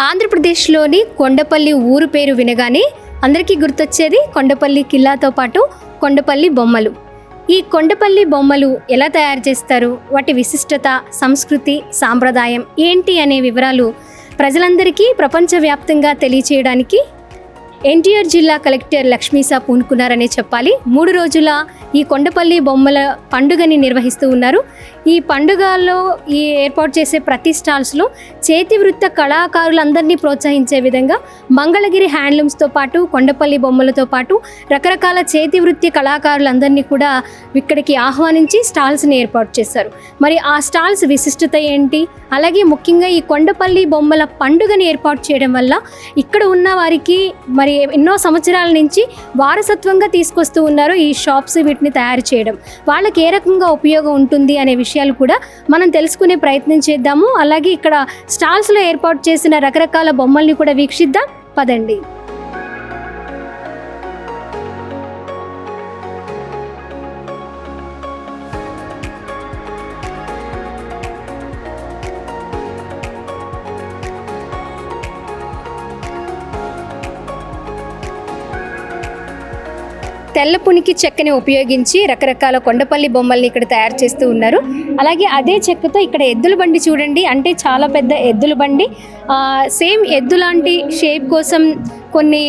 ఆంధ్రప్రదేశ్లోని కొండపల్లి ఊరు పేరు వినగానే అందరికీ గుర్తొచ్చేది కొండపల్లి కిల్లాతో పాటు కొండపల్లి బొమ్మలు. ఈ కొండపల్లి బొమ్మలు ఎలా తయారు చేస్తారు, వాటి విశిష్టత, సంస్కృతి, సాంప్రదాయం ఏంటి అనే వివరాలు ప్రజలందరికీ ప్రపంచవ్యాప్తంగా తెలియచేయడానికి ఎన్టీఆర్ జిల్లా కలెక్టర్ లక్ష్మీసా పూనుకున్నారనే చెప్పాలి. 3 రోజుల ఈ కొండపల్లి బొమ్మల పండుగని నిర్వహిస్తూ ఉన్నారు. ఈ పండుగలో ఏర్పాటు చేసే ప్రతి స్టాల్స్లో చేతి వృత్త కళాకారులందరినీ ప్రోత్సహించే విధంగా మంగళగిరి హ్యాండ్లూమ్స్తో పాటు కొండపల్లి బొమ్మలతో పాటు రకరకాల చేతి వృత్తి కళాకారులందరినీ కూడా ఇక్కడికి ఆహ్వానించి స్టాల్స్ని ఏర్పాటు చేశారు. మరి ఆ స్టాల్స్ విశిష్టత ఏంటి, అలాగే ముఖ్యంగా ఈ కొండపల్లి బొమ్మల పండుగని ఏర్పాటు చేయడం వల్ల ఇక్కడ ఉన్న వారికి మరి ఎన్నో సంవత్సరాల నుంచి వారసత్వంగా తీసుకొస్తూ ఉన్నారు ఈ షాప్స్, వీటిని తయారు చేయడం. వాళ్ళకి ఏ రకంగా ఉపయోగం ఉంటుంది అనే విషయాలు కూడా మనం తెలుసుకునే ప్రయత్నం చేద్దాము. అలాగే ఇక్కడ స్టాల్స్లో ఏర్పాటు చేసిన రకరకాల బొమ్మల్ని కూడా వీక్షిద్దాం, పదండి. తెల్ల పునికి చెక్కని ఉపయోగించి రకరకాల కొండపల్లి బొమ్మల్ని ఇక్కడ తయారు చేస్తూ ఉన్నారు. అలాగే అదే చెక్కతో ఇక్కడ ఎద్దుల బండి చూడండి, అంటే చాలా పెద్ద ఎద్దుల బండి. సేమ్ ఎద్దు లాంటి షేప్ కోసం కొన్ని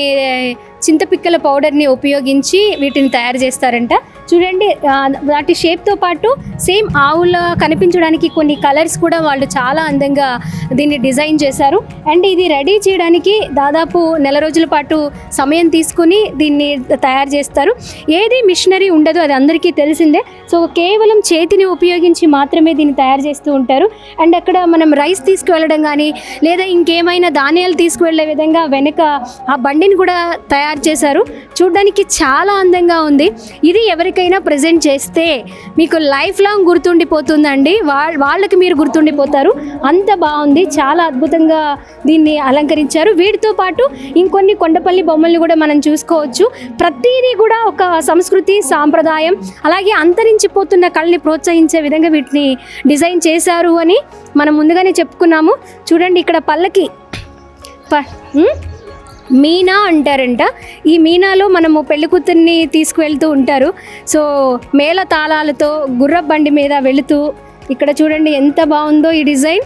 చింతపిక్కల పౌడర్ని ఉపయోగించి వీటిని తయారు చేస్తారంట. చూడండి, వాటి షేప్తో పాటు సేమ్ ఆవుల కనిపించడానికి కొన్ని కలర్స్ కూడా వాళ్ళు చాలా అందంగా దీన్ని డిజైన్ చేశారు. అండ్ ఇది రెడీ చేయడానికి దాదాపు 1 నెల రోజుల పాటు సమయం తీసుకుని దీన్ని తయారు చేస్తారు. ఏది మిషనరీ ఉండదు, అది అందరికీ తెలిసిందే. సో కేవలం చేతిని ఉపయోగించి మాత్రమే దీన్ని తయారు చేస్తూ ఉంటారు. అండ్ అక్కడ మనం రైస్ తీసుకువెళ్ళడం కానీ లేదా ఇంకేమైనా ధాన్యాలు తీసుకువెళ్ళే విధంగా వెనక ఆ బండిని కూడా తయారు చేశారు. చూడడానికి చాలా అందంగా ఉంది. ఇది ఎవరికైనా ప్రజెంట్ చేస్తే మీకు లైఫ్ లాంగ్ గుర్తుండిపోతుందండి. వాళ్ళకి మీరు గుర్తుండిపోతారు, అంత బాగుంది. చాలా అద్భుతంగా దీన్ని అలంకరించారు. వీటితో పాటు ఇంకొన్ని కొండపల్లి బొమ్మల్ని కూడా మనం చూసుకోవచ్చు. ప్రతిదీ కూడా ఒక సంస్కృతి, సాంప్రదాయం, అలాగే అంతరించిపోతున్న కళని ప్రోత్సహించే విధంగా వీటిని డిజైన్ చేశారు అని మనం ముందుగానే చెప్పుకున్నాము. చూడండి, ఇక్కడ పల్లకి మీనా అంటారంట. ఈ మీనాలో మనము పెళ్లి కూతుర్ని తీసుకువెళ్తూ ఉంటారు. సో మేళ తాళాలతో గుర్ర బండి మీద వెళుతూ, ఇక్కడ చూడండి ఎంత బాగుందో ఈ డిజైన్.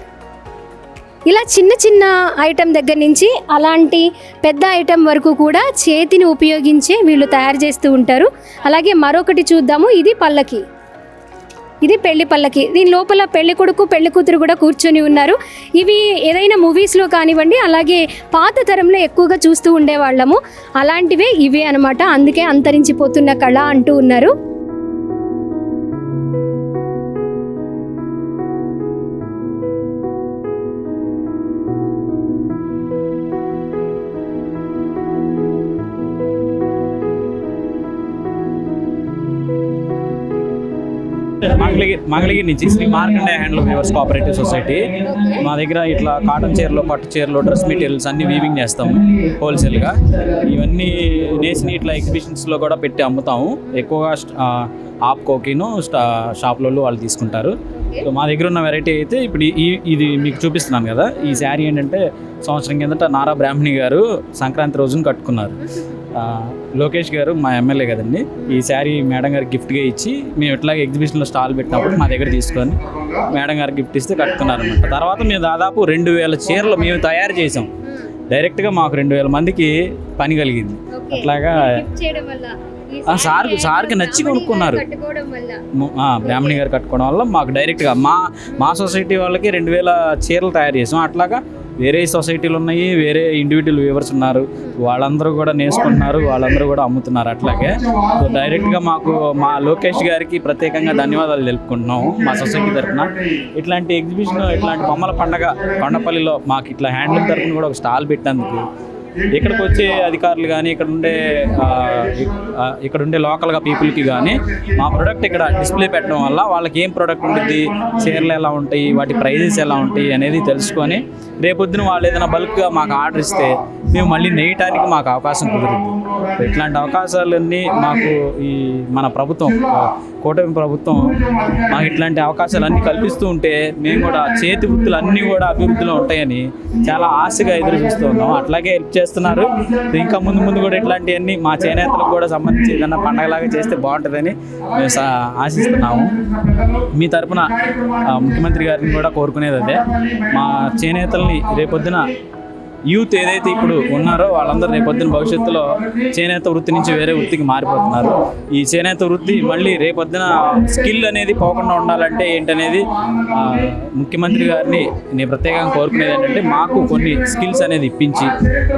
ఇలా చిన్న చిన్న ఐటెం దగ్గర నుంచి అలాంటి పెద్ద ఐటెం వరకు కూడా చేతిని ఉపయోగించే వీళ్ళు తయారు చేస్తూ ఉంటారు. అలాగే మరొకటి చూద్దాము, ఇది పల్లకి. ఇది పెళ్లి పల్లకి. దీని లోపల పెళ్లి కొడుకు, పెళ్లి కూతురు కూడా కూర్చొని ఉన్నారు. ఇవి ఏదైనా మూవీస్లో కానివ్వండి, అలాగే పాత తరంలో ఎక్కువగా చూస్తూ ఉండేవాళ్ళము. అలాంటివే ఇవే అనమాట. అందుకే అంతరించిపోతున్న కళ అంటూ ఉన్నారు. మంగళగిరి నుంచి Sri Markande handloom weavers cooperative society. మా దగ్గర ఇట్లా కాటన్ చీరలు, పట్టు చీరలు, డ్రెస్ మెటీరియల్స్ అన్ని వీవింగ్ చేస్తాము హోల్సేల్గా. ఇవన్నీ నేసిన ఇట్లా ఎగ్జిబిషన్స్లో కూడా పెట్టి అమ్ముతాము. ఎక్కువగా ఆప్కోకిను షాప్లలో వాళ్ళు తీసుకుంటారు. సో మా దగ్గర ఉన్న వెరైటీ అయితే ఇప్పుడు ఇది మీకు చూపిస్తున్నాను కదా. ఈ శారీ ఏంటంటే సంవత్సరం కిందట నారా బ్రాహ్మణి గారు సంక్రాంతి రోజున కట్టుకున్నారు. లోకేష్ గారు మా ఎమ్మెల్యే కదండి, ఈ శారీ మేడం గారికి గిఫ్ట్గా ఇచ్చి, మేము ఇట్లాగే ఎగ్జిబిషన్లో స్టాల్ పెట్టినప్పుడు మా దగ్గర తీసుకొని మేడం గారికి గిఫ్ట్ ఇస్తే కట్టుకున్నారనమాట. తర్వాత మేము దాదాపు 2000 చీరలు మేము తయారు చేసాం. డైరెక్ట్గా మాకు 2000 మందికి పని కలిగింది. అట్లాగా సార్కి నచ్చి కొనుక్కున్నారు. బ్రాహ్మణి గారు కట్టుకోవడం వల్ల మాకు డైరెక్ట్గా మా సొసైటీ వాళ్ళకి 2000 చీరలు తయారు చేసాం. అట్లాగా వేరే సొసైటీలు ఉన్నాయి, వేరే ఇండివిజువల్ వ్యూవర్స్ ఉన్నారు, వాళ్ళందరూ కూడా నేర్చుకుంటున్నారు, వాళ్ళందరూ కూడా అమ్ముతున్నారు. అట్లాగే సో డైరెక్ట్గా మా లోకేష్ గారికి ప్రత్యేకంగా ధన్యవాదాలు తెలుపుకుంటున్నాము మా సొసైటీ తరఫున. ఇట్లాంటి ఎగ్జిబిషన్, ఇట్లాంటి బొమ్మల పండగ కొండపల్లిలో మాకు ఇట్లా హ్యాండ్లూమ్ తరఫున కూడా ఒక స్టాల్ పెట్టినందుకు ఇక్కడికి వచ్చే అధికారులు కానీ ఇక్కడ ఉండే లోకల్గా పీపుల్కి కానీ మా ప్రోడక్ట్ ఇక్కడ డిస్ప్లే పెట్టడం వల్ల వాళ్ళకి ఏం ప్రోడక్ట్ ఉంటుంది, చీరలు ఎలా ఉంటాయి, వాటి ప్రైజెస్ ఎలా ఉంటాయి అనేది తెలుసుకొని రేపొద్దున వాళ్ళు ఏదైనా బల్క్గా మాకు ఆర్డర్ ఇస్తే మేము మళ్ళీ నేయటానికి మాకు అవకాశం కుదురుతుంది. ఇట్లాంటి అవకాశాలన్నీ మాకు ఈ మన ప్రభుత్వం కూటమి ప్రభుత్వం మాకు ఇట్లాంటి అవకాశాలు అన్నీ కల్పిస్తూ ఉంటే మేము కూడా చేతి వృత్తులు అన్నీ కూడా అభివృద్ధిలో ఉంటాయని చాలా ఆశగా ఎదురు చూస్తూ ఉన్నాం. అట్లాగే హెల్ప్ చేస్తున్నారు. ఇంకా ముందు ముందు కూడా ఇట్లాంటివన్నీ మా చేనేతలకు కూడా సంబంధించి ఏదైనా పండగలాగా చేస్తే బాగుంటుందని మేము ఆశిస్తున్నాము. మీ తరపున ముఖ్యమంత్రి గారిని కూడా కోరుకునేది అదే, మా చేనేతల్ని రేపొద్దున యూత్ ఏదైతే ఇప్పుడు ఉన్నారో వాళ్ళందరూ రేపొద్దున భవిష్యత్తులో చేనేత వృత్తి నుంచి వేరే వృత్తికి మారిపోతున్నారు. ఈ చేనేత వృత్తి మళ్ళీ రేపొద్దున స్కిల్ అనేది పోకుండా ఉండాలంటే ఏంటనేది ముఖ్యమంత్రి గారిని నేను ప్రత్యేకంగా కోరుకునేది ఏంటంటే మాకు కొన్ని స్కిల్స్ అనేది ఇప్పించి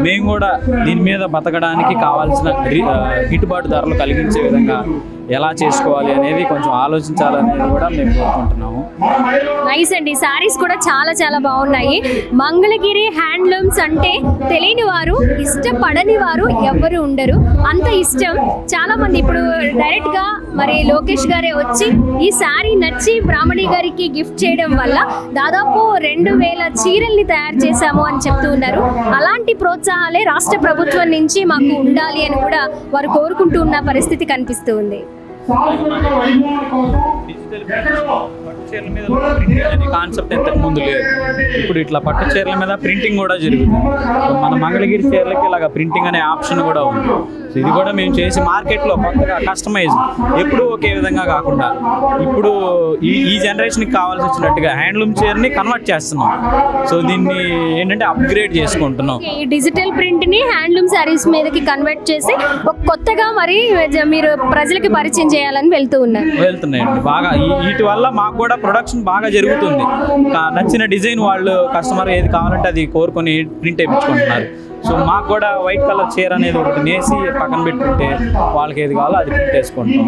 మేము కూడా దీని మీద బతకడానికి కావాల్సిన గిట్టుబాటు ధరలు కలిగించే విధంగా ఎలా చేసుకోవాలి అనేది కొంచెం ఆలోచించాలనేది కూడా మేము కోరుకుంటున్నాము. నైస్ అండి. శారీస్ కూడా చాలా చాలా బాగున్నాయి. మంగళగిరి హ్యాండ్లూమ్స్ అంటే తెలియని వారు, ఇష్టపడని వారు ఎవరు ఉండరు. అంత ఇష్టం. చాలా మంది ఇప్పుడు డైరెక్ట్ గా మరి లోకేష్ గారే వచ్చి ఈ శారీ నచ్చి బ్రాహ్మణి గారికి గిఫ్ట్ చేయడం వల్ల దాదాపు 2000 చీరల్ని తయారు చేశాము అని చెప్తూ ఉన్నారు. అలాంటి ప్రోత్సాహాలే రాష్ట్ర ప్రభుత్వం నుంచి మాకు ఉండాలి అని కూడా వారు కోరుకుంటూ ఉన్న పరిస్థితి కనిపిస్తూ ఉంది. పట్టు చీరల మీద ప్రింటింగ్ అనే కాన్సెప్ట్ ఇంతకు ముందు లేదు. ఇప్పుడు ఇట్లా పట్టు చీరల మీద ప్రింటింగ్ కూడా జరుగుతుంది. మన మంగళగిరి చీరలకి ఇలాగ ప్రింటింగ్ అనే ఆప్షన్ కూడా ఉంది. సో ఇది కూడా మేము చేసి మార్కెట్లో కొత్తగా కస్టమైజ్ ఎప్పుడూ ఒకే విధంగా కాకుండా ఇప్పుడు ఈ జనరేషన్కి కావాల్సి వచ్చినట్టుగా హ్యాండ్లూమ్ చీరని కన్వర్ట్ చేస్తున్నాం. సో దీన్ని ఏంటంటే అప్గ్రేడ్ చేసుకుంటున్నాం. ఈ డిజిటల్ ప్రింట్ని హ్యాండ్లూమ్ శారీస్ మీదకి కన్వర్ట్ చేసి ఒక కొత్తగా మరి మీరు ప్రజలకి పరిచయం చేయాలని వెళ్తున్నాయండి బాగా. వీటి వల్ల మాకు కూడా ప్రొడక్షన్ బాగా జరుగుతుంది. నచ్చిన డిజైన్ వాళ్ళు కస్టమర్ ఏది కావాలంటే అది కోరుకొని ప్రింట్ వేయించుకుంటున్నారు. సో మాకు కూడా వైట్ కలర్ చీర అనేది ఒకటి నేసి పక్కన పెట్టుకుంటే వాళ్ళకి ఏది కావాలో అది ప్రింట్ వేసుకుంటాం.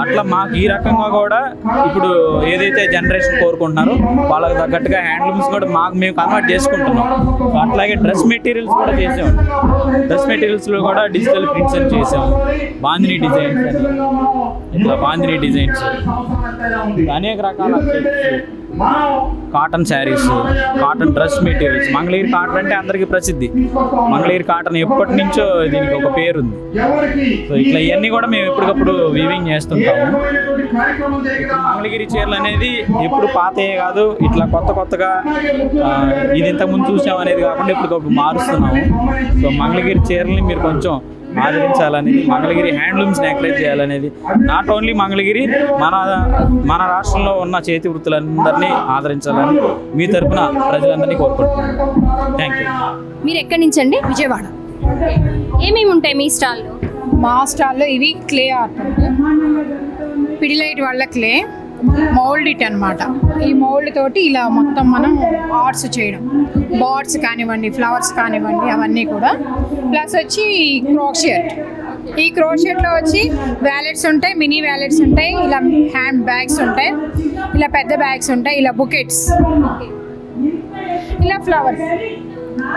అట్లా మాకు ఈ రకంగా కూడా ఇప్పుడు ఏదైతే జనరేషన్ కోరుకుంటున్నారో వాళ్ళకి తగ్గట్టుగా హ్యాండ్లూమ్స్ కూడా మేము కన్వర్ట్ చేసుకుంటున్నాం. అట్లాగే డ్రెస్ మెటీరియల్స్ కూడా చేసాం. డ్రెస్ మెటీరియల్స్లో కూడా డిజిటల్ ప్రింట్స్ అని చేసాం. బాందిని డిజైన్స్ అని ఇట్లా బాందిని డిజైన్స్ అనేక రకాల cotton saris, cotton dress materials. Mangalagiri cotton అంటే అందరికీ ప్రసిద్ధి. మంగళగిరి కాటన్ ఎప్పటి నుంచో దీనికి ఒక పేరు ఉంది. సో ఇట్లా ఇవన్నీ కూడా మేము ఎప్పటికప్పుడు వీవింగ్ చేస్తుంటాము. మంగళగిరి చీరలు అనేది ఎప్పుడు పాతయే కాదు, ఇట్లా కొత్తగా ఇది ఇంతకుముందు చూసాం అనేది కాకుండా ఎప్పటికప్పుడు మారుస్తున్నాము. సో మంగళగిరి చీరల్ని మీరు కొంచెం ఆదరించాలనేది, మంగళగిరి హ్యాండ్లూమ్స్ని ఎంకరేజ్ చేయాలనేది, నాట్ ఓన్లీ మంగళగిరి మన రాష్ట్రంలో ఉన్న చేతి వృత్తులందరినీ ఆదరించాలని మీ తరపున ప్రజలందరినీ కోరుకుంటున్నాను. Thank you. మీరు ఎక్కడి నుంచి అండి? విజయవాడ. ఏమేమి ఉంటాయి మీ స్టాల్లో? మా స్టాల్లో ఇవి క్లే ఆర్ట్, పిడిలైట్ వాళ్ళ క్లే మౌల్డ్ ఇట్ అనమాట. ఈ మౌల్డ్ తోటి ఇలా మొత్తం మనం ఆర్ట్స్ చేయడం, బార్డ్స్ కానివ్వండి, ఫ్లవర్స్ కానివ్వండి, అవన్నీ కూడా. ప్లస్ వచ్చి క్రోషియట్. ఈ క్రోషియట్లో వచ్చి వ్యాలెట్స్ ఉంటాయి, మినీ వ్యాలెట్స్ ఉంటాయి, ఇలా హ్యాండ్ బ్యాగ్స్ ఉంటాయి, ఇలా పెద్ద బ్యాగ్స్ ఉంటాయి, ఇలా బుకెట్స్, ఇలా ఫ్లవర్స్.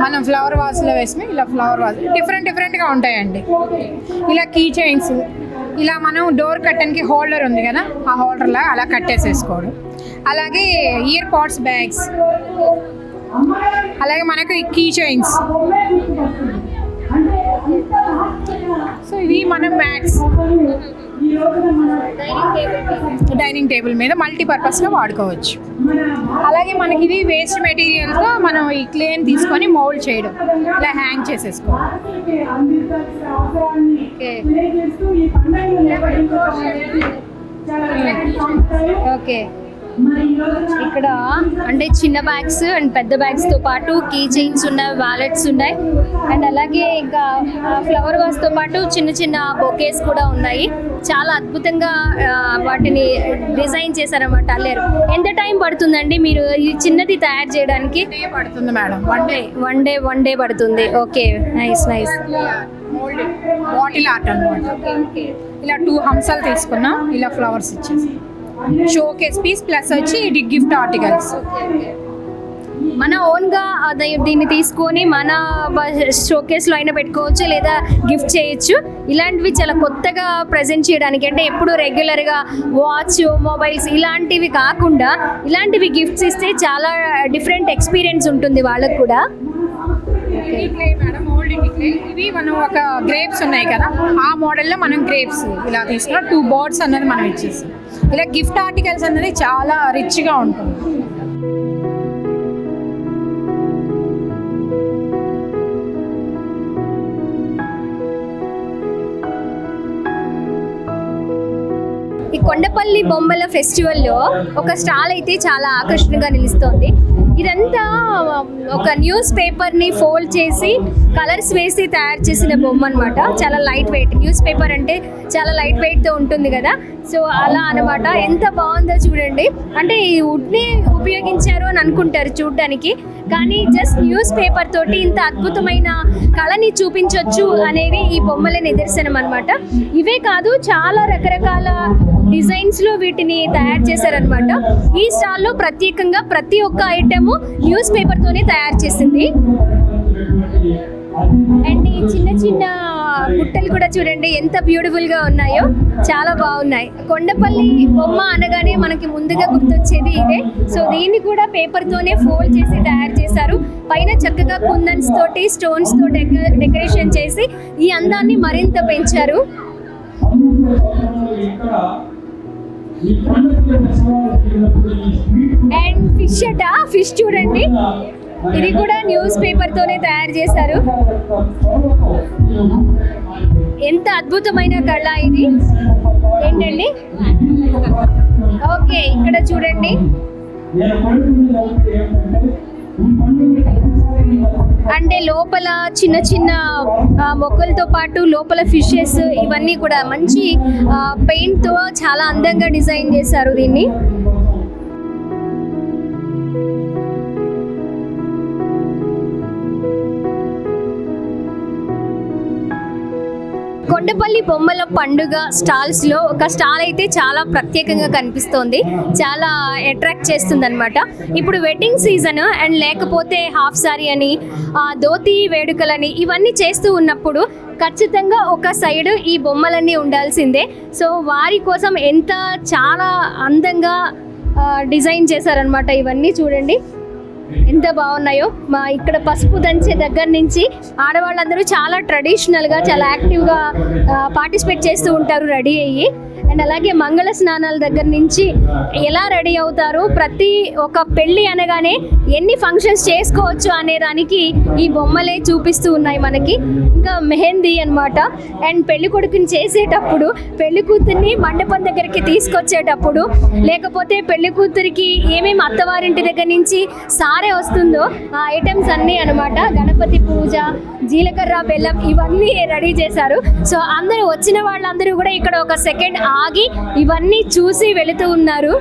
మనం ఫ్లవర్ వాజ్లో వేసుకుని ఇలా ఫ్లవర్ వాజ్ డిఫరెంట్గా ఉంటాయండి. ఇలా కీ చైన్స్, ఇలా మనం డోర్ కట్టన్కి హోల్డర్ ఉంది కదా, ఆ హోల్డర్లా అలా కట్టేసేసుకోవడం. అలాగే ఇయర్ పాడ్స్ బ్యాగ్స్, అలాగే మనకు కీ చైన్స్. సో ఇవి మనం మ్యాట్స్ డైనింగ్ టేబుల్ మీద మల్టీపర్పస్గా వాడుకోవచ్చు. అలాగే మనకి ఇది వేస్ట్ మెటీరియల్తో మనం ఈ క్లేని తీసుకొని మౌల్డ్ చేయడం, ఇలా హ్యాంగ్ చేసేసుకోవాలి. ఓకే. ఇక్కడ అంటే చిన్న బ్యాగ్స్ అండ్ పెద్ద బ్యాగ్స్తో పాటు కీ చైన్స్ ఉన్నాయి, వాలెట్స్ ఉన్నాయి, అండ్ అలాగే ఇంకా ఫ్లవర్ వాస్తో పాటు చిన్న బొకేస్ కూడా ఉన్నాయి. చాలా అద్భుతంగా వాటిని డిజైన్ చేశారన్నమాట అల్లేరు. ఎంత టైం పడుతుందండి మీరు ఈ చిన్నది తయారు చేయడానికి? పడుతుంది మేడం, వన్ డే పడుతుంది. Okay, nice. బాటిల్ ఆర్ట్ అనమాట. ఇలా 2 హంసాలు తీసుకున్నాం, ఇలా ఫ్లవర్స్ ఇచ్చేసి షోకేస్ పీస్, ప్లస్ వచ్చి గిఫ్ట్ ఆర్టికల్స్. మన ఓన్గా దీన్ని తీసుకొని మన షోకేస్లో అయినా పెట్టుకోవచ్చు, లేదా గిఫ్ట్ చేయొచ్చు. ఇలాంటివి చాలా కొత్తగా ప్రజెంట్ చేయడానికి, అంటే ఎప్పుడు రెగ్యులర్గా వాచ్, మొబైల్స్ ఇలాంటివి కాకుండా ఇలాంటివి గిఫ్ట్స్ ఇస్తే చాలా డిఫరెంట్ ఎక్స్పీరియన్స్ ఉంటుంది వాళ్ళకు కూడా. ఇది క్లే మేడం, మోల్డ్ ఇండి క్లే. ఇవి మనం ఒక గ్రేప్స్ ఉన్నాయి కదా, ఆ మోడల్లో మనం గ్రేప్స్ ఇలా తీసుకున్న 2 బర్డ్స్ అన్నది మనం ఇచ్చేస్తాం. ఇలా గిఫ్ట్ ఆర్టికల్స్ అన్నది చాలా రిచ్గా ఉంటుంది. ఈ కొండపల్లి బొమ్మల ఫెస్టివల్లో ఒక స్టాల్ అయితే చాలా ఆకర్షణగా నిలుస్తోంది. ఇదంతా ఒక న్యూస్ పేపర్ని ఫోల్డ్ చేసి కలర్స్ వేసి తయారు చేసిన బొమ్మ అనమాట. చాలా లైట్ వెయిట్, న్యూస్ పేపర్ అంటే చాలా లైట్ వెయిట్తో ఉంటుంది కదా, సో అలా అనమాట. ఎంత బాగుందో చూడండి. అంటే ఈ వుడ్ని ఉపయోగించారు అని అనుకుంటారు చూడడానికి, కానీ జస్ట్ న్యూస్ పేపర్ తోటి ఇంత అద్భుతమైన కళని చూపించవచ్చు అనేది ఈ బొమ్మల నిదర్శనం అనమాట. ఇవే కాదు, చాలా రకరకాల డిజైన్స్లో వీటిని తయారు చేశారనమాట. ఈ స్టాల్లో ప్రత్యేకంగా ప్రతి ఒక్క ఐటమ్ న్యూస్ పేపర్తోనే తయారు చేసింది. అండ్ ఈ చిన్న చిన్న బుట్టలు కూడా చూడండి ఎంత బ్యూటిఫుల్గా ఉన్నాయో, చాలా బాగున్నాయి. కొండపల్లి బొమ్మ అనగానే మనకి ముందుగా గుర్తొచ్చేది ఇదే. సో దీన్ని కూడా పేపర్తోనే ఫోల్డ్ చేసి తయారు చేశారు. పైన చక్కగా కుందన్స్ తోటి స్టోన్స్తో డెకరేషన్ చేసి ఈ అందాన్ని మరింత పెంచారు. అండ్ ఫిష్ అట, ఫిష్ చూడండి, ఇది కూడా న్యూస్ పేపర్తోనే తయారు చేశారు. ఎంత అద్భుతమైన కళ ఇది. ఏంటండి, ఓకే ఇక్కడ చూడండి, అంటే లోపల చిన్న చిన్న మొక్కలతో పాటు లోపల ఫిషెస్ ఇవన్నీ కూడా మంచి పెయింట్తో చాలా అందంగా డిజైన్ చేశారు దీన్ని. కొండపల్లి బొమ్మల పండుగ స్టాల్స్లో ఒక స్టాల్ అయితే చాలా ప్రత్యేకంగా కనిపిస్తోంది, చాలా అట్రాక్ట్ చేస్తుంది అనమాట. ఇప్పుడు వెడ్డింగ్ సీజన్ అండ్ లేకపోతే హాఫ్ సారీ అని ధోతి వేడుకలని ఇవన్నీ చేస్తూ ఉన్నప్పుడు ఖచ్చితంగా ఒక సైడ్ ఈ బొమ్మలన్నీ ఉండాల్సిందే. సో వారి కోసం ఎంత చాలా అందంగా డిజైన్ చేశారనమాట. ఇవన్నీ చూడండి ఎంత బాగున్నాయో. మా ఇక్కడ పసుపు దంచే దగ్గర నుంచి ఆడవాళ్ళందరూ చాలా ట్రెడిషనల్గా చాలా యాక్టివ్గా పార్టిసిపేట్ చేస్తూ ఉంటారు రెడీ అయ్యి. అండ్ అలాగే మంగళ స్నానాల దగ్గర నుంచి ఎలా రెడీ అవుతారు, ప్రతి ఒక పెళ్ళి అనగానే ఎన్ని ఫంక్షన్స్ చేసుకోవచ్చు అనే దానికి ఈ బొమ్మలే చూపిస్తూ ఉన్నాయి మనకి. ఇంకా మెహందీ అనమాట. అండ్ పెళ్లి కొడుకుని చేసేటప్పుడు, పెళ్లి కూతుర్ని మండపం దగ్గరికి తీసుకొచ్చేటప్పుడు, లేకపోతే పెళ్లి కూతురికి ఏమేమి అత్తవారింటి దగ్గర నుంచి సారే వస్తుందో ఆ ఐటమ్స్ అన్నీ అనమాట. గణపతి పూజ, జీలకర్ర బెల్లం ఇవన్నీ రెడీ చేశారు. సో అందరూ వచ్చిన వాళ్ళందరూ కూడా ఇక్కడ ఒక సెకండ్ ఆగి ఇవన్నీ చూసి వెళుతూ ఉన్నారు.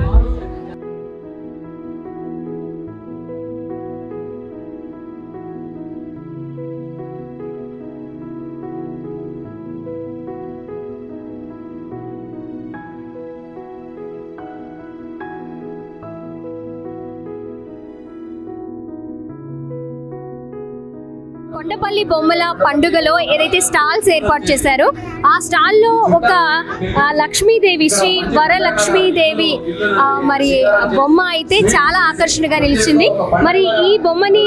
కొండపల్లి బొమ్మల పండుగలో ఏదైతే స్టాల్స్ ఏర్పాటు చేశారో ఆ స్టాల్లో ఒక లక్ష్మీదేవి, శ్రీ వరలక్ష్మీదేవి మరి బొమ్మ అయితే చాలా ఆకర్షణగా నిలిచింది. మరి ఈ బొమ్మని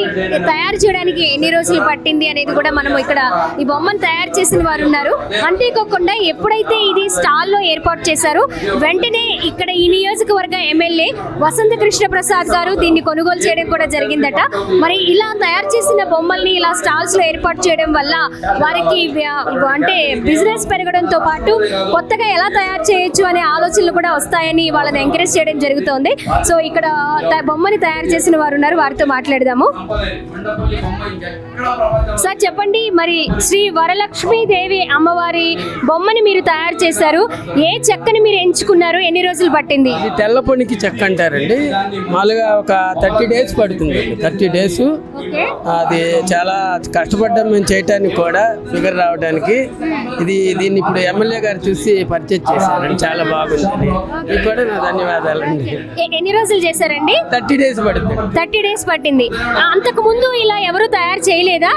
తయారు చేయడానికి ఎన్ని రోజులు పట్టింది అనేది కూడా మనం ఇక్కడ ఈ బొమ్మను తయారు చేసిన వారు ఉన్నారు. అంతేకాకుండా ఎప్పుడైతే ఇది స్టాల్లో ఏర్పాటు చేశారో వెంటనే ఇక్కడ ఈ నియోజకవర్గ ఎమ్మెల్యే వసంత కృష్ణ ప్రసాద్ గారు దీన్ని కొనుగోలు చేయడం కూడా జరిగిందట. మరి ఇలా తయారు చేసిన బొమ్మల్ని ఇలా స్టాల్స్లో ఏర్పాటు చేయడం వల్ల వారికి అంటే బిజినెస్ పెరగడంతో పాటు కొత్తగా ఎలా తయారు చేయొచ్చు అనే ఆలోచనలు కూడా వస్తాయని వాళ్ళని ఎంకరేజ్ చేయడం జరుగుతోంది. సో ఇక్కడ బొమ్మని తయారు చేసిన వారు ఉన్నారు, వారితో మాట్లాడదాము. సార్ చెప్పండి, మరి శ్రీ వరలక్ష్మీదేవి అమ్మవారి బొమ్మని మీరు తయారు చేశారు, ఏ చెక్కని మీరు ఎంచుకున్నారు, ఎన్ని రోజులు పట్టింది? ఇది తెల్లపొనికి చెక్క అంటారండి. మామూలుగా ఒక 30 days పడుతుంది. 30 days. అది చాలా కష్టపడ్డాం మేము చేయటానికి కూడా, ఫిగర్ రావడానికి. దీన్ని ఇప్పుడు ఎమ్మెల్యే గారు చూసి పర్చేజ్ చేశారండి, చాలా బాగుంది. మీకు కూడా నా ధన్యవాదాలండి. ఎన్ని రోజులు చేశారండి? 30 days పడుతుంది. 30 days పట్టింది. అంతకు ముందు ఇలా ఎవరు తయారు చేయలేదా?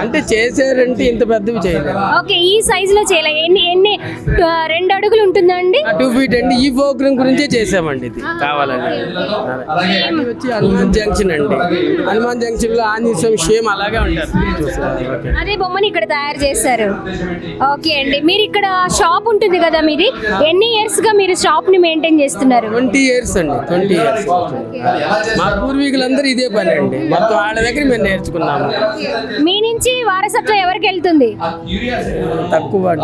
అంటే చేశారంటే ఇంత పెద్దవి చేయలేదు. ఓకే, ఈ సైజులో చేయలే. ఎన్ని 2 అడుగులు ఉంటుందండి? 2 feet అండి. ఈ ప్రోగ్రామ్ గురించే చేసామండి ఇది కావాలని. అది వచ్చి హనుమాన్ జంక్షన్ అండి. హనుమాన్ జంక్షన్ లో ఆంజనేయ స్వామి సేమ్ అలాగే ఉంటారు. అదే బొమ్మని ఇక్కడ తయారు చేస్తారు. ఓకే అండి, మీరు ఇక్కడ షాప్ ఉంటుంది కదా మీది, ఎన్ని ఇయర్స్ గా మీరు షాప్ ని మెయింటైన్ చేస్తున్నారు? 20 years అండి. 20 years. మా పూర్వీకులందరూ ఇదే పని అండి. మొత్తం వాళ్ళ దగ్గర మేము నేర్చుకున్నాము. మీ నుంచి వారసత్వం ఎవరికి వెళ్తుంది? తక్కువ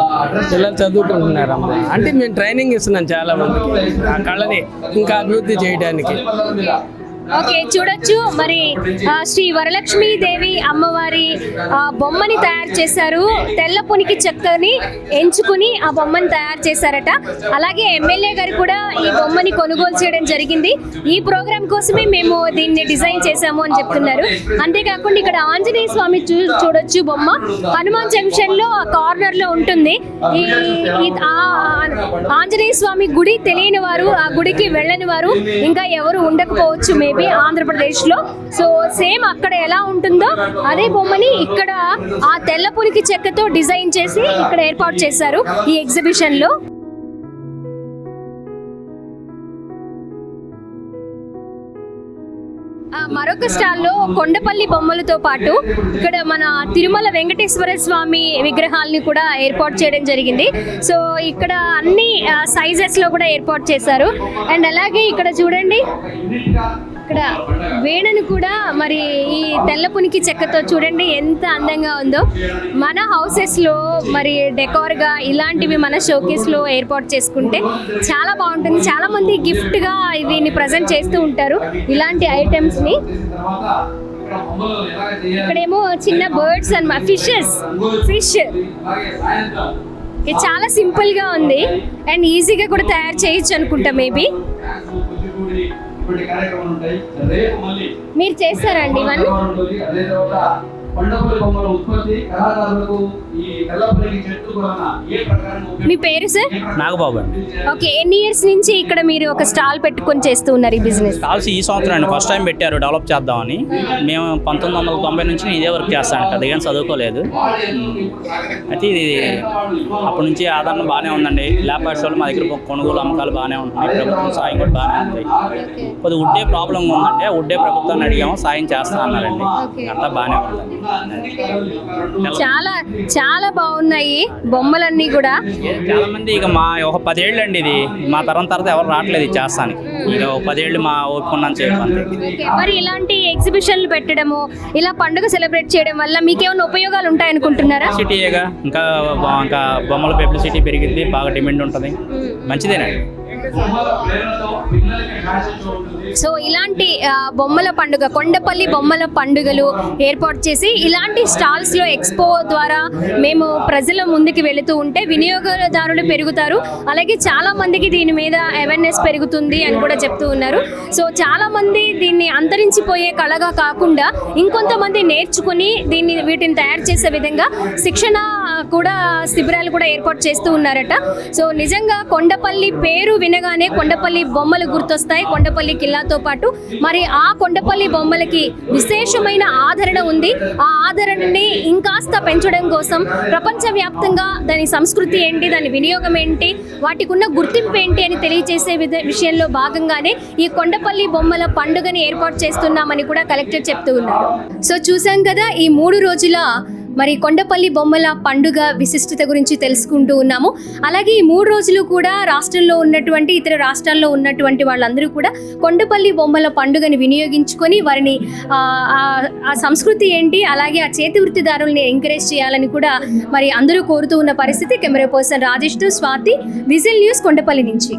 పిల్లలు చదువుకుంటున్నారమ్మా. అంటే మేము ట్రైనింగ్ ఇస్తున్నాం చాలా మందికి ఆ కళని ఇంకా అభివృద్ధి చేయడానికి. ఓకే, చూడొచ్చు మరి శ్రీ వరలక్ష్మీ దేవి అమ్మవారి బొమ్మని తయారు చేశారు. తెల్ల పునికి చెక్కని ఎంచుకుని ఆ బొమ్మని తయారు చేశారట. అలాగే ఎమ్మెల్యే గారు కూడా ఈ బొమ్మని కొనుగోలు చేయడం జరిగింది. ఈ ప్రోగ్రామ్ కోసమే మేము దీన్ని డిజైన్ చేశాము అని చెప్తున్నారు. అంతేకాకుండా ఇక్కడ ఆంజనేయ స్వామి చూడొచ్చు బొమ్మ. హనుమాన్ జంక్షన్ లో కార్నర్ లో ఉంటుంది. ఈ ఆంజనేయ స్వామి గుడి తెలియని వారు, ఆ గుడికి వెళ్ళని వారు ఇంకా ఎవరు ఉండకపోవచ్చు మేబీ ఆంధ్రప్రదేశ్ లో. సో సేమ్ అక్కడ ఎలా ఉంటుందో అదే బొమ్మని ఇక్కడ ఆ తెల్ల పులికి చెక్కతో డిజైన్ చేసి ఇక్కడ ఏర్పాటు చేశారు ఈ ఎగ్జిబిషన్ లో. మరొక స్టాల్లో కొండపల్లి బొమ్మలతో పాటు ఇక్కడ మన తిరుమల వెంకటేశ్వర స్వామి విగ్రహాలని కూడా ఏర్పాటు చేయడం జరిగింది. సో ఇక్కడ అన్ని సైజెస్ లో కూడా ఏర్పాటు చేశారు. అండ్ అలాగే ఇక్కడ చూడండి, ఇక్కడ వేణను కూడా మరి ఈ తెల్ల పునికి చెక్కతో చూడండి ఎంత అందంగా ఉందో. మన హౌసెస్లో మరి డెకార్గా ఇలాంటివి మన షోకేస్లో ఏర్పాటు చేసుకుంటే చాలా బాగుంటుంది. చాలామంది గిఫ్ట్గా వీటిని ప్రజెంట్ చేస్తూ ఉంటారు ఇలాంటి ఐటమ్స్ని. ఇక్కడేమో చిన్న బర్డ్స్ అన్నమాట, ఫిష్. ఇది చాలా సింపుల్గా ఉంది అండ్ ఈజీగా కూడా తయారు చేయొచ్చు అనుకుంటా మేబీ. మీరు చేస్తారండి ఇవన్నీ? మీ పేరు సార్? నాగబాబు అండి. ఓకే, ఎన్ని ఇయర్స్ నుంచి ఇక్కడ మీరు ఒక స్టాల్ పెట్టుకొని చేస్తూ ఉన్నారు ఈ బిజినెస్? స్టాల్స్ ఈ సంవత్సరం అండి ఫస్ట్ టైం పెట్టారు డెవలప్ చేద్దామని. మేము 1990 నుంచి ఇదే వర్క్ చేస్తాను, పెద్దగా చదువుకోలేదు. అయితే ఇది అప్పటి నుంచి ఆదరణ బాగానే ఉందండి. ల్యాప్టాప్ షోలు మా దగ్గర కొనుగోలు అమ్మకాలు బాగానే ఉంటున్నాయి. ప్రభుత్వం సాయం కూడా బాగానే ఉంది. కొద్దిగా వుడ్డే ప్రాబ్లం ఉందండి, వుడ్డే ప్రభుత్వాన్ని అడిగాము, సాయం చేస్తా అన్నారండి. అంతా బాగానే ఉందండి. చాలా చాలా బాగున్నాయి బొమ్మలన్నీ కూడా. చాలా మంది ఇక మా ఒక 10 ఏళ్ళు అండి ఇది, మా తర్వాత ఎవరు రావట్లేదు ఇది చేస్తానికి. ఇక 10 ఏళ్ళు మా ఓపుకున్నాను చేయడం అంతే. మరి ఇలాంటి ఎగ్జిబిషన్లు పెట్టడము, ఇలా పండుగ సెలబ్రేట్ చేయడం వల్ల మీకేమైనా ఉపయోగాలు ఉంటాయనుకుంటున్నారా? సిటీగా ఇంకా బొమ్మల పబ్లిసిటీ పెరిగింది, బాగా డిమాండ్ ఉంటుంది, మంచిదేనండి. సో ఇలాంటి బొమ్మల పండుగ, కొండపల్లి బొమ్మల పండుగలు ఏర్పాటు చేసి ఇలాంటి స్టాల్స్లో ఎక్స్పో ద్వారా మేము ప్రజల ముందుకు వెళుతూ ఉంటే వినియోగదారులు పెరుగుతారు. అలాగే చాలా మందికి దీని మీద అవేర్నెస్ పెరుగుతుంది అని కూడా చెప్తూ ఉన్నారు. సో చాలా మంది దీన్ని అంతరించిపోయే కళగా కాకుండా ఇంకొంతమంది నేర్చుకుని వీటిని తయారు చేసే విధంగా శిక్షణ కూడా శిబిరాలు కూడా ఏర్పాటు చేస్తూ ఉన్నారట. సో నిజంగా కొండపల్లి పేరు వినగానే కొండపల్లి బొమ్మలు గుర్తొస్తాయి. కొండపల్లి కిల్లాతో పాటు మరి ఆ కొండపల్లి బొమ్మలకి విశేషమైన ఆదరణ ఉంది. ఆ ఆదరణని ఇంకాస్త పెంచడం కోసం ప్రపంచవ్యాప్తంగా దాని సంస్కృతి ఏంటి, దాని వినియోగం ఏంటి, వాటికి ఉన్న గుర్తింపు ఏంటి అని తెలియజేసే విషయంలో భాగంగానే ఈ కొండపల్లి బొమ్మల పండుగని ఏర్పాటు చేస్తున్నామని కూడా కలెక్టర్ చెప్తూ ఉన్నారు. సో చూసాం కదా ఈ 3 రోజుల మరి కొండపల్లి బొమ్మల పండుగ విశిష్టత గురించి తెలుసుకుంటూ ఉన్నాము. అలాగే ఈ 3 రోజులు కూడా రాష్ట్రంలో ఉన్నటువంటి ఇతర రాష్ట్రాల్లో ఉన్నటువంటి వాళ్ళందరూ కూడా కొండపల్లి బొమ్మల పండుగని వినియోగించుకొని వారిని ఆ సంస్కృతి ఏంటి, అలాగే ఆ చేతి వృత్తిదారుల్ని ఎంకరేజ్ చేయాలని కూడా మరి అందరూ కోరుతూ ఉన్న పరిస్థితి. కెమెరా పర్సన్ రాజేష్తో స్వాతి, విజిల్ న్యూస్, కొండపల్లి నుంచి.